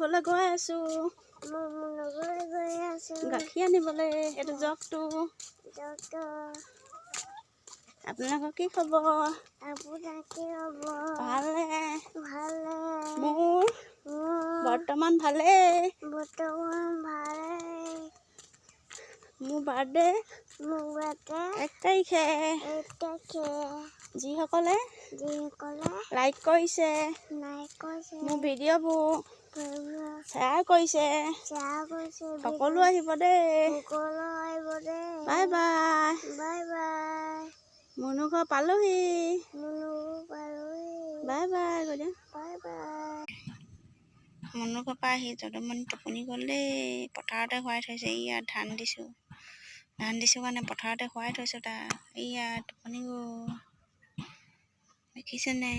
ঘৰলৈ গৈ আছোঁ গাখীৰ আনিবলৈ। এইটো জগটো। আপোনালোকৰ কি খবৰ? ভালে। মোৰ বৰ্তমান ভালেই। মোৰ বাৰ্থডে 1 তাৰিখে। যিসকলে লাইক কৰিছে, মোৰ ভিডিঅ'বোৰ শ্বেয়াৰ কৰিছে, সকলো আহিব দেই। Bye bye. মুনু ঘৰ পালোহি। বাই বাই গ'লে। মুনু ঘৰৰ পৰা আহি যদুমণি টোপনি গ'ল দেই। পথাৰতে শুৱাই থৈছে। ইয়াত ধান দিছোঁ কাৰণে পথাৰতে শুৱাই থৈছোঁ তাক। এইয়া টোপনি গ'ল, দেখিছেনে?